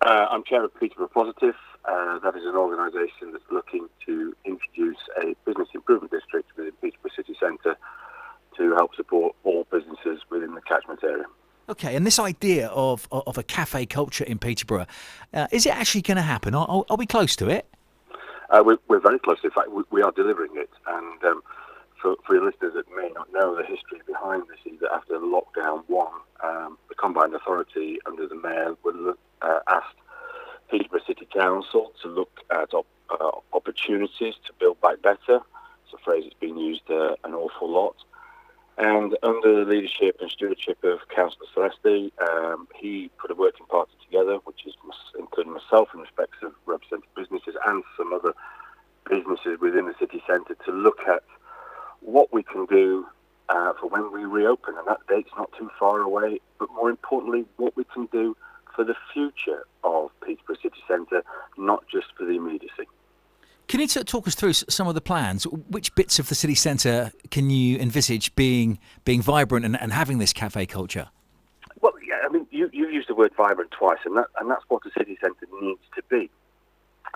I'm chair of Peterborough Positive. That is an organisation that's looking to introduce a business improvement district within Peterborough City Centre to help support all businesses within the catchment area. Okay, and this idea of a cafe culture in Peterborough, is it actually going to happen? Are we close to it? We're very close. In fact, we are delivering it. And for your listeners that may not know the history behind this, is that after lockdown one, the Combined Authority under the Mayor asked Peterborough City Council to look at opportunities to build back better. It's a phrase that's been used an awful lot. And under the leadership and stewardship of Councillor Celeste, he put a working party together, which is including myself in respects of representing businesses and some other businesses within the city centre, to look at what we can do for when we reopen. And that date's not too far away, but more importantly, what we can do for the future of Peterborough City Centre, not just for the immediacy. Can you talk us through some of the plans? Which bits of the city centre can you envisage being vibrant and having this cafe culture? Well, yeah, I mean, you used the word vibrant twice, and that's what the city centre needs to be.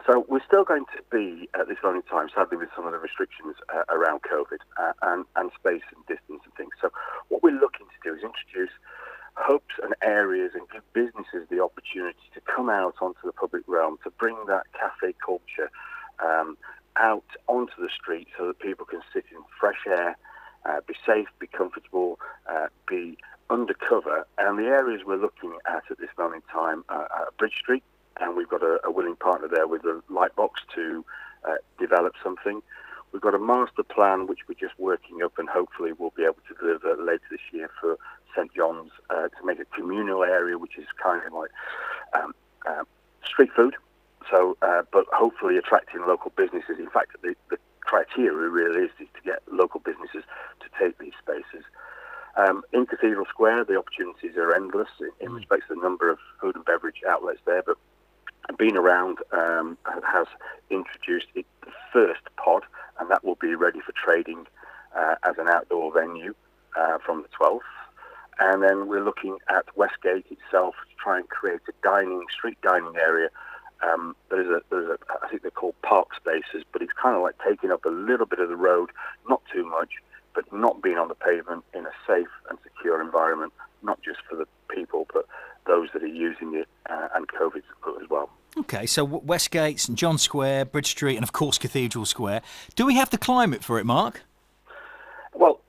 So we're still going to be, at this moment in time, sadly, with some of the restrictions around COVID and space and distance and things. So what we're looking to do is introduce hubs and areas and give businesses the opportunity to come out onto the public realm, to bring that cafe culture out onto the street so that people can sit in fresh air, be safe, be comfortable, be undercover. And the areas we're looking at this moment in time are Bridge Street, and we've got a willing partner there with a Lightbox to develop something. We've got a master plan which we're just working up, and hopefully we'll be able to deliver later this year for St John's, to make a communal area which is kind of like street food. So, but hopefully attracting local businesses. In fact, the criteria really is to get local businesses to take these spaces. In Cathedral Square, the opportunities are endless in respect to the number of food and beverage outlets there, but Being Around has introduced the first pod, and that will be ready for trading as an outdoor venue from the 12th. And then we're looking at Westgate itself to try and create a street dining area. There's a, I think they're called park spaces, but it's kind of like taking up a little bit of the road, not too much, but not being on the pavement, in a safe and secure environment, not just for the people, but those that are using it, and COVID as well. Okay, so Westgate, St John Square, Bridge Street, and of course Cathedral Square. Do we have the climate for it, Mark? Well,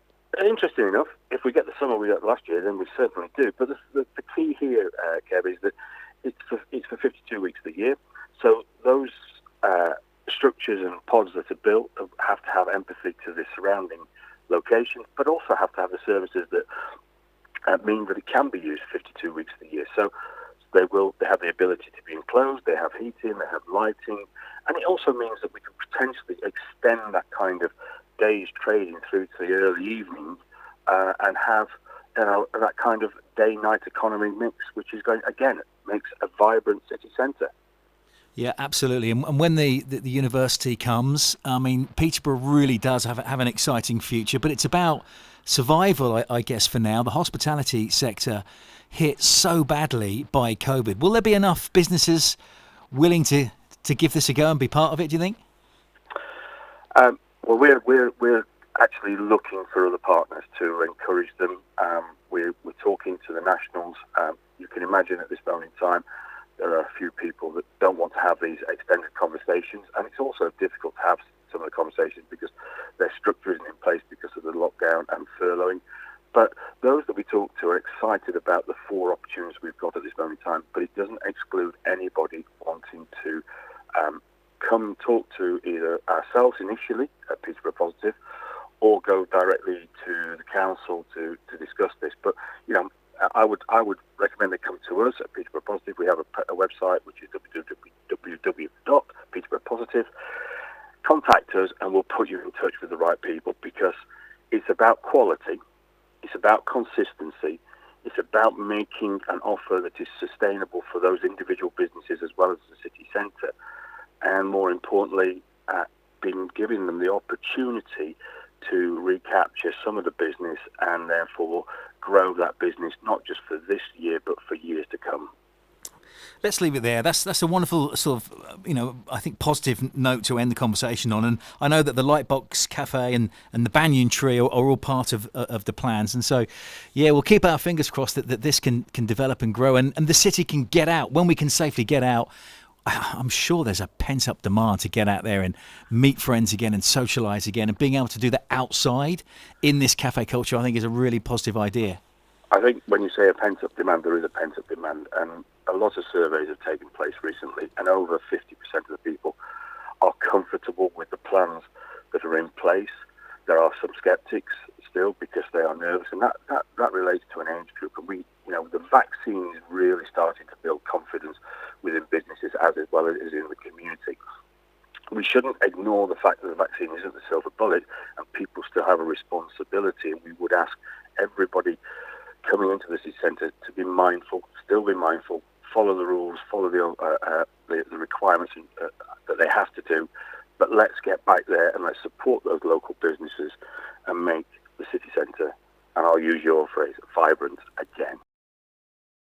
interesting enough, if we get the summer we got last year, then we certainly do. But the key here, Kev, is that it's for 52 weeks of the year. So those structures and pods that are built have to have empathy to the surrounding location, but also have to have the services that mean that it can be used 52 weeks of the year. So they have the ability to be enclosed, they have heating, they have lighting, and it also means that we can potentially extend that kind of day's trading through to the early evening, and have that kind of day-night economy mix, which is going, again, makes a vibrant city centre. Yeah, absolutely. And when the university comes, I mean, Peterborough really does have an exciting future, but it's about survival, I guess, for now. The hospitality sector hit so badly by COVID. Will there be enough businesses willing to give this a go and be part of it, do you think? Well, we're actually looking for other partners to encourage them. We're talking to the nationals. You can imagine at this moment in time, there are a few people that don't want to have these extended conversations, and it's also difficult to have some of the conversations because their structure isn't in place because of the lockdown and furloughing. But those that we talk to are excited about the 4 opportunities we've got at this moment in time, but it doesn't exclude anybody wanting to come talk to either ourselves initially at Peterborough Positive, or go directly to the council to discuss this. But I would recommend they come to us at Peterborough Positive. We have a website which is www.peterborougghpositive. Contact us and we'll put you in touch with the right people, because it's about quality, it's about consistency, it's about making an offer that is sustainable for those individual businesses as well as the city centre, and more importantly, giving them the opportunity to recapture some of the business and therefore grow that business not just for this year but for years to come. Let's leave it there. That's a wonderful sort of, I think positive note to end the conversation on. And I know that the Lightbox Cafe and the Banyan Tree are all part of the plans. And so, yeah, we'll keep our fingers crossed that this can develop and grow and the city can get out. When we can safely get out, I'm sure there's a pent-up demand to get out there and meet friends again and socialise again. And being able to do that outside in this cafe culture, I think, is a really positive idea. I think when you say a pent-up demand, there is a pent-up demand, and a lot of surveys have taken place recently, and over 50% of the people are comfortable with the plans that are in place. There are some sceptics still because they are nervous, and that relates to an age group. And the vaccine is really starting to build confidence within businesses as well as in the community. We shouldn't ignore the fact that the vaccine isn't the silver bullet, and people still have a responsibility, and we would ask everybody coming into the city centre to be mindful, follow the rules, follow the requirements that they have to do, but let's get back there and let's support those local businesses and make the city centre, and I'll use your phrase, vibrant again.